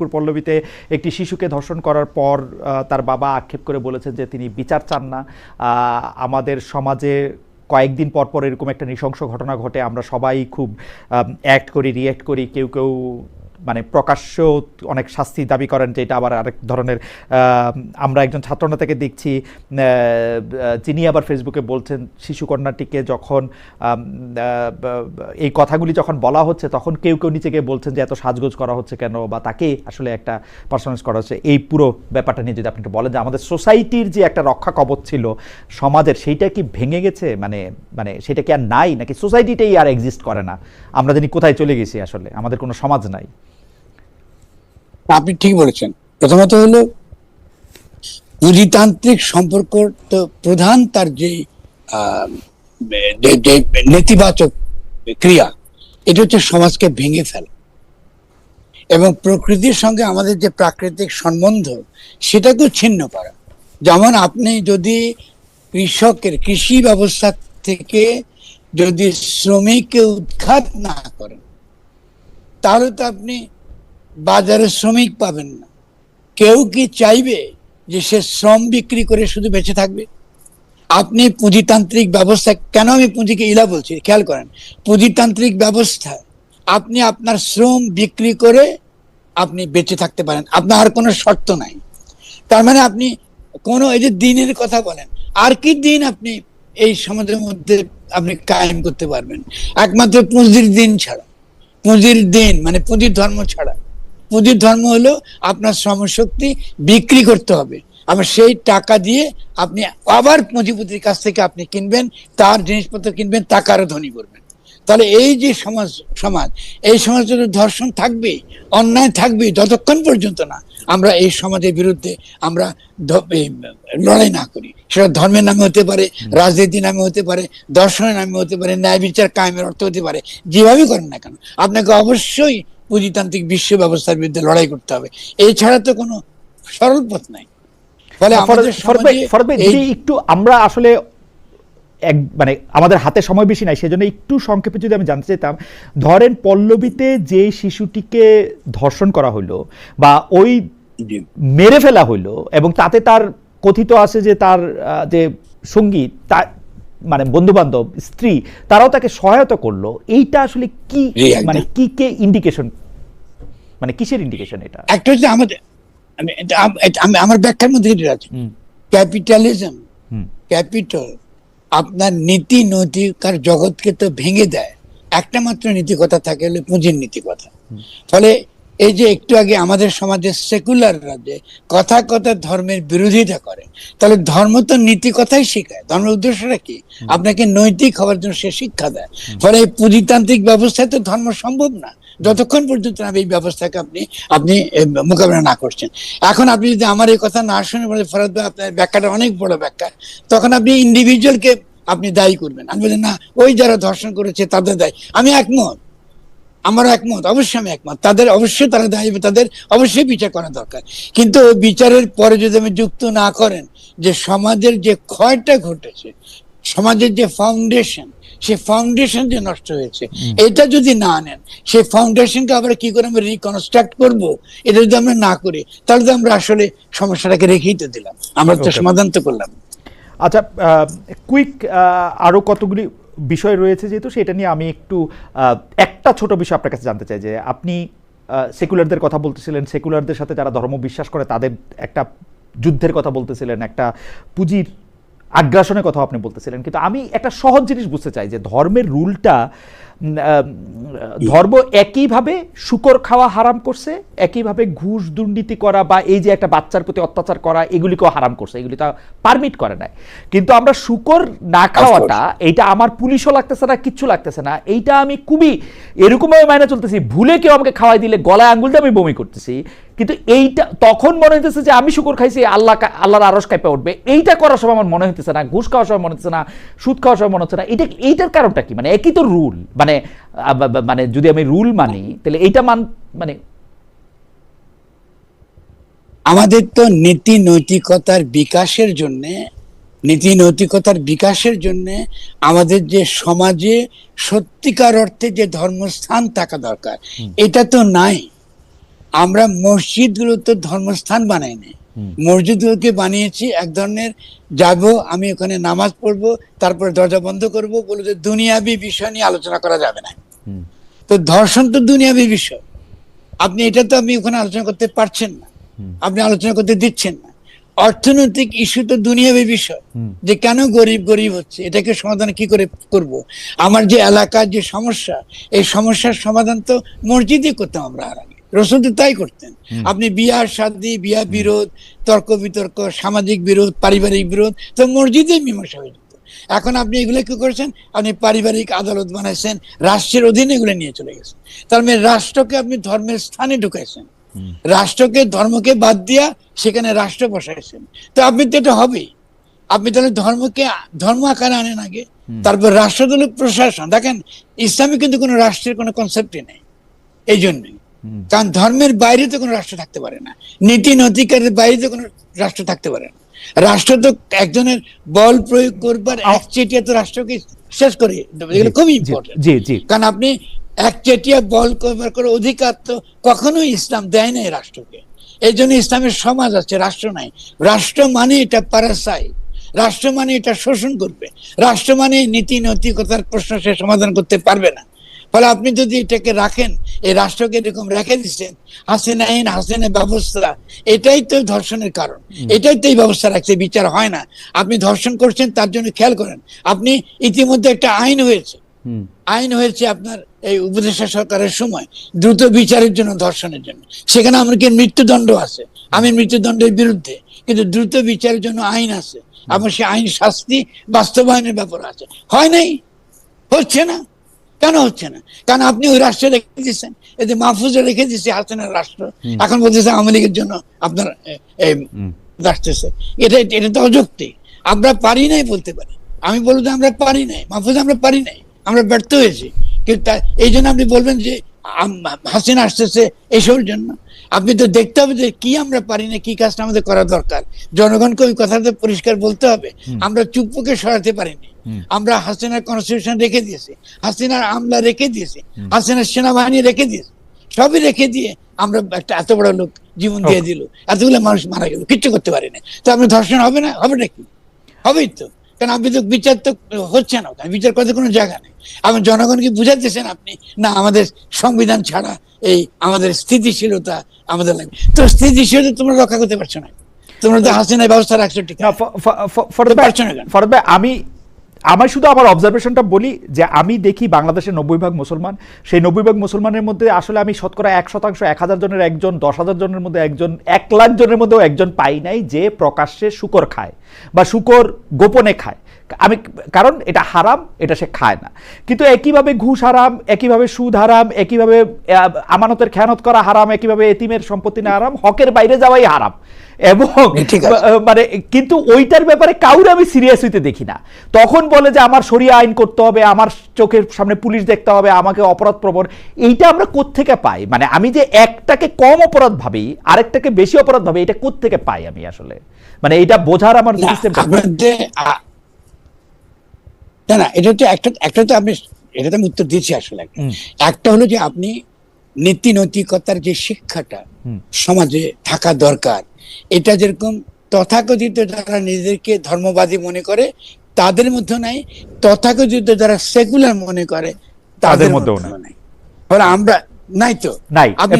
মিরপুর পল্লবীতে একটি শিশুকে ধর্ষণ করার পর তার বাবা আক্ষেপ করে বলেছেন যে তিনি বিচার চান না। আমাদের সমাজে কয়েকদিন পর পর এরকম একটা নৃশংস ঘটনা ঘটে, আমরা সবাই খুব অ্যাক্ট করি, রিয়্যাক্ট করি, কেউ কেউ মানে প্রকাশ্য অনেক শাস্তি দাবি করেন, যেটা আবার আরেক ধরনের। আমরা একজন ছাত্রনেতাকে দেখছি যিনি আবার ফেসবুকে বলছেন শিশুকন্যাটিকে যখন এই কথাগুলি যখন বলা হচ্ছে তখন কেউ কেউ নিচে গিয়ে বলছেন যে এত সাজগোজ করা হচ্ছে কেন, বা তাকে আসলে একটা পারফরমেন্স করা হচ্ছে। এই পুরো ব্যাপারটা নিয়ে যদি আপনি একটু বলেন যে আমাদের সোসাইটির যে একটা রক্ষা কবচ ছিল সমাজের, সেইটা কি ভেঙে গেছে, মানে মানে সেটা কি আর নাই, নাকি সোসাইটিটাই আর এক্সিস্ট করে না, আমরা জানি কোথায় চলে গেছি, আসলে আমাদের কোনো সমাজ নাই? আপনি ঠিক বলেছেন। প্রথমত হলো পুঁজিতান্ত্রিক সম্পর্ক তো প্রধান তার যে নেতিবাচক ক্রিয়া, এটা হচ্ছে সমাজকে ভেঙে ফেলা এবং প্রকৃতির সঙ্গে আমাদের যে প্রাকৃতিক সম্বন্ধ সেটাকেও ছিন্ন করা। যেমন আপনি যদি কৃষকের কৃষি ব্যবস্থা থেকে যদি শ্রমিককে উৎখাত না করেন তাহলে তো আপনি বাজারে শ্রমিক পাবেন না। কেউ কি চাইবে যে সে শ্রম বিক্রি করে শুধু বেঁচে থাকবে? আপনি পুঁজিতান্ত্রিক ব্যবস্থা, কেন আমি পুঁজিকে ইলা বলছি খেয়াল করেন, পুঁজিতান্ত্রিক ব্যবস্থায় আপনি আপনার শ্রম বিক্রি করে আপনি বেঁচে থাকতে পারেন, আপনার আর কোনো শর্ত নাই। তার মানে আপনি কোনো, এই যে দিনের কথা বলেন, আর কি দিন আপনি এই সমাজের মধ্যে আপনি কায়েম করতে পারবেন? একমাত্র পুঁজির দিন ছাড়া। পুঁজির দিন মানে পুঁজির ধর্ম ছাড়া। পুঁজির ধর্ম হলো আপনার শ্রমশক্তি বিক্রি করতে হবে, আবার সেই টাকা দিয়ে আপনি আবার পুঁজিপতির কাছ থেকে আপনি কিনবেন, তার জিনিসপত্র কিনবেন, তাকে আরো ধনী করবেন। তাহলে এই যে সমাজ এই সমাজে ধর্ষণ থাকবেই, অন্যায় থাকবেই, যতক্ষণ পর্যন্ত না আমরা এই সমাজের বিরুদ্ধে আমরা লড়াই না করি। সেটা ধর্মের নামে হতে পারে, রাজনীতির নামে হতে পারে, দর্শনের নামে হতে পারে, ন্যায় বিচার কায়েমের অর্থ হতে পারে। যেভাবেই করেন না কেন আপনাকে অবশ্যই পুঁজিতান্ত্রিক বিশ্ব ব্যবস্থার বিরুদ্ধে লড়াই করতে হবে, এছাড়া তো কোনো সরল পথ নাই। ফলে একটু আমরা আসলে মানে আমাদের হাতে সময় বেশি নাই, সেজন্য একটু সংক্ষেপে যদি আমি জানতে চাইতাম, ধরেন পল্লবীতে যে শিশুটিকে ধর্ষণ করা হইলো বা ওই মেরে ফেলা হইলো এবং তাতে তার কথিত আছে যে তার যে সঙ্গী, তার মানে বন্ধু বান্ধব, স্ত্রী, তারাও তাকে সহায়তা করলো, এইটা আসলে কি, মানে কি কে ইন্ডিকেশন, মানে কিসের ইন্ডিকেশন এটা? একটা হচ্ছে আমাদের, আমার ব্যাখ্যার মধ্যে এটা আছে, ক্যাপিটালিজম, ক্যাপিটাল আপনার নীতি নৈতিকার জগৎকে তো ভেঙে দেয়। একটা মাত্র নীতিকথা থাকে, হলো পুঁজির নীতিকথা। ফলে এই যে একটু আগে আমাদের সমাজে সেকুলাররা যে কথা কথা ধর্মের বিরোধিতা করে, তাহলে ধর্ম তো নীতি কথাই শেখায়। ধর্মের উদ্দেশ্যটা কি? আপনাকে নৈতিক হওয়ার জন্য সে শিক্ষা দেয়। ফলে এই পুঁজিতান্ত্রিক ব্যবস্থায় তো ধর্ম সম্ভব না যতক্ষণ পর্যন্ত এই ব্যবস্থাকে আপনি মোকাবেলা না করছেন। এখন আপনি যদি আমার এই কথা না শুনে বলে ফরাদ ভাই আপনার ব্যাখ্যাটা অনেক বড় ব্যাখ্যা, তখন আপনি ইন্ডিভিজুয়ালকে আপনি দায়ী করবেন। আমি বলি না, ওই যারা ধর্ষণ করেছে তাদের দায়ী। আমি একমত, আমারও একমত, অবশ্যই আমি একমত, তাদের অবশ্যই তারা দায়ী, তাদের অবশ্যই বিচার করা দরকার। কিন্তু বিচারের পরে যদি আমি যুক্ত না করেন যে সমাজের যে ক্ষয়টা ঘটেছে, সমাজের যে ফাউন্ডেশন, সে ফাউন্ডেশন যে নষ্ট হয়েছে, এটা যদি না আনেন, সেই ফাউন্ডেশনকে আবার কি করে আমরা রিকনস্ট্রাক্ট করবো, এটা যদি আমরা না করি, তাহলে তো আমরা আসলে সমস্যাটাকে রেখেই তো দিলাম, আমরা তো সমাধান তো করলাম। আচ্ছা, কুইক আরো কতগুলি বিষয় রয়েছে যেহেতু, সেটা নিয়ে আমি একটু একটা ছোট বিষয় আপনার কাছে জানতে চাই যে আপনি সেকুলারদের কথা বলতেছিলেন, সেকুলারদের সাথে যারা ধর্ম বিশ্বাস করে তাদের একটা যুদ্ধের কথা বলতেছিলেন, একটা পুঁজির আগ্রাসনের কথা আপনি বলতেছিলেন, কিন্তু আমি একটা সহজ জিনিস বুঝতে চাই যে ধর্মের রুলটা, ধর্ম একইভাবে শুকর খাওয়া হারাম করছে, একইভাবে ঘুষ দুর্নীতি করা বা এই যে একটা বাচ্চার প্রতি অত্যাচার করা, এগুলিকেও হারাম করছে, এগুলি তা পারমিট করে নাই। কিন্তু আমরা শুকর না খাওয়াটা, এইটা আমার পুলিশও লাগতেছে না, কিচ্ছু লাগতেছে না, এইটা আমি খুবই এরকমভাবে মাইনে চলতেছি, ভুলে কেউ আমাকে খাওয়াই দিলে গলায় আঙ্গুল দিয়ে আমি বমি করতেছি, কিন্তু এইটা তখন মনে হইতেছে যে আমি শুকর খাইছি, আল্লাহর আরশ কাঁপে উঠবে। এইটা করার সময় আমার মনে হইতেছে না, ঘুষ খাওয়ার সময় মনে হচ্ছে না, সুদ খাওয়ার সময় মনে হচ্ছে না। এইটার কারণটা কি? মানে একই তো রুল, মানে মানে যদি আমি রুল মানি তাহলে এইটা মানে আমাদের তো নীতি নৈতিকতার বিকাশের জন্য আমাদের যে সমাজে সত্যিকার অর্থে যে ধর্মস্থান থাকা দরকার, এটা তো নাই। আমরা মসজিদগুলো তো ধর্মস্থান বানাই নাই, মসজিদগুলোকে বানিয়েছি এক ধরনের, যাব আমি ওখানে নামাজ পড়বো, তারপরে দরজা বন্ধ করবো, বলে যে দুনিয়াবি বিষয় নিয়ে আলোচনা করা যাবে না। তো ধর্ষণ তো দুনিয়াবি বিষয়, আপনি এটা তো আপনি ওখানে আলোচনা করতে পারছেন না, আপনি আলোচনা করতে দিচ্ছেন না। অর্থনৈতিক ইস্যু তো দুনিয়াবি বিষয়, যে কেন গরিব গরিব হচ্ছে, এটাকে সমাধান কি করে করব। আমার যে এলাকার যে সমস্যা, এই সমস্যার সমাধান তো মসজিদে করতাম আমরা আর আগে, রসুল তো তাই করতেন। আপনি বিয়ার শাদী, বিয়া বিরোধ, তর্ক বিতর্ক, সামাজিক বিরোধ, পারিবারিক বিরোধ তো মসজিদে মীমাংসা হয়ে যেত। এখন আপনি এগুলো কি করেছেন, আপনি পারিবারিক আদালত বানাইছেন, রাষ্ট্রের অধীনে এগুলো নিয়ে চলে গেছেন। তার মানে রাষ্ট্রকে আপনি ধর্মের স্থানে ঢুকাইছেন, রাষ্ট্রকে ধর্মকে বাদ দিয়া সেখানে রাষ্ট্র বসাইছেন। তো আপনি তো এটা হবেই, আপনি তাহলে ধর্মকে ধর্ম আকারে আনেন আগে, তারপর রাষ্ট্র হলো প্রশাসন। দেখেন ইসলামে কিন্তু কোনো রাষ্ট্রের কোনো কনসেপ্টই নেই, এই জন্যই, কারণ ধর্মের বাইরে তো কোনো রাষ্ট্র থাকতে পারে না, নীতি নৈতিকের বাইরে তো কোনো রাষ্ট্র থাকতে পারে না। রাষ্ট্র তো একজনের বল প্রয়োগ করবার একচেটিয়া তো রাষ্ট্রকে শেষ করে, এগুলো খুবই ইম্পর্টেন্ট। কারণ আপনি একচেটিয়া বল করবার করে অধিকার তো কখনোই ইসলাম দেয় নাই রাষ্ট্রকে। এই জন্য ইসলামের সমাজ আছে, রাষ্ট্র নাই। রাষ্ট্র মানে এটা প্যারাসাইট, রাষ্ট্র মানে এটা শোষণ করবে, রাষ্ট্র মানে নীতি নৈতিকতার প্রশ্ন সে সমাধান করতে পারবে না। ফলে আপনি যদি এটাকে রাখেন, এই রাষ্ট্রকে এরকম রেখে দিচ্ছেন, হাসিনা আইন, হাসিনা ব্যবস্থা, এটাই তো ধর্ষণের কারণ, এটাই তো এই ব্যবস্থা রাখছে, বিচার হয় না। আপনি ধর্ষণ করছেন, তার জন্য খেয়াল করেন, আপনি ইতিমধ্যে একটা আইন হয়েছে আপনার এই উপদেষ্টা সরকারের সময় দ্রুত বিচারের জন্য, ধর্ষণের জন্য। সেখানে আমাকে মৃত্যুদণ্ড আছে, আমি মৃত্যুদণ্ডের বিরুদ্ধে, কিন্তু দ্রুত বিচারের জন্য আইন আছে, এবং সে আইন শাস্তি বাস্তবায়নের ব্যাপার আছে। হয় নাই, হচ্ছে না। কেন হচ্ছে না? কারণ আপনি ওই রাষ্ট্রে রেখে দিচ্ছেন, এই যে মাহফুজে রেখে দিচ্ছে হাসিনার রাষ্ট্র, এখন বলতেছে আওয়ামী লীগের জন্য আপনার আসতেছে। এটা তো অযৌক্তিক। আমরা পারি নাই বলতে পারি, আমি বলবো যে আমরা পারি নাই, মাহফুজ আমরা পারি নাই, আমরা ব্যর্থ হয়েছি। কিন্তু এই জন্য আপনি বলবেন যে হাসিনা আসতেছে এইসবের জন্য? আপনি তো দেখতে হবে যে কি আমরা পারি না, কি কাজটা আমাদের করা দরকার। জনগণকে ওই কথাটা পরিষ্কার বলতে হবে। আমরা চুপকে সরাতে পারিনি, আমরা হাসিনার কনস্টিটিউশন রেখে দিয়েছি, হাসিনার আমলা রেখে দিয়েছি, হাসিনার সেনাবাহিনী রেখে দিয়েছি, সবই রেখে দিয়ে আমরা একটা এত বড় লোক জীবন দিয়ে দিল, এতগুলো মানুষ মারা গেল, কিচ্ছু করতে পারি না। তো আপনি ধর্ষণ হবে না? হবে নাকি? হবেই তো। কারণ আপনি তো বিচার তো হচ্ছে না, বিচার করতে কোনো জায়গা নেই। আপনি জনগণকে বুঝাতেছেন আপনি না, আমাদের সংবিধান ছাড়া এই আমাদের স্থিতিশীলতা আমাদের লাগবে। তো স্থিতিশীলতা তোমরা রক্ষা করতে পারছো না, তোমরা তো হাসিনা ব্যবস্থা রাখছো, ঠিক আছে। আমি শুধু আমার অবজারভেশনটা বলি যে আমি দেখি বাংলাদেশের 90% মুসলমান, সেই 90% মুসলমানের মধ্যে আসলে আমি শতকরা 1%, 1000 জনের একজন, 10,000 জনের মধ্যে একজন, 1 লাখ জনের মধ্যেও একজন পাই নাই যে প্রকাশ্যে শুকর খায় বা শুকর গোপনে খায়। আমি কারণ এটা হারাম, এটা সে খায় না। কিন্তু একইভাবে ঘুষ হারাম, একইভাবে সুদ হারাম, একইভাবে আমানতের খেয়ানত করা হারাম, একইভাবে এতিমের সম্পত্তি না হারাম, হকের বাইরে যাওয়াই হারাম। এবং মানে কিন্তু ওইটার ব্যাপারে কাউরে আমি সিরিয়াস হইতে দেখি না। তখন বলে যে আমার শরিয়া আইন করতে হবে, আমার চোখের সামনে পুলিশ দেখতে হবে, আমাকে অপরাধ প্রবণ। এইটা আমরা কোত্থেকে পাই? মানে আমি যে একটাকে কম অপরাধ ভাবি, আরেকটাকে বেশি অপরাধ ভাবি, এটা কোত্থেকে পাই আমি আসলে? মানে এটা বোঝার আমার সিস্টেমটা না, এটা তো একটা তো আপনি এটা তো আমি উত্তর দিয়েছি আসলে। একটা হলো যে আপনি নীতি নৈতিকতার যে শিক্ষাটা সমাজে থাকা দরকার, এটা যেরকম তথাকথিত যারা নিজেদেরকে ধর্মবাদী মনে করে তাদের মধ্যে নাই, তথাকথিত যারা সেকুলার মনে করে তাদের মধ্যেও নাই। আমরা নাই তো, আপনি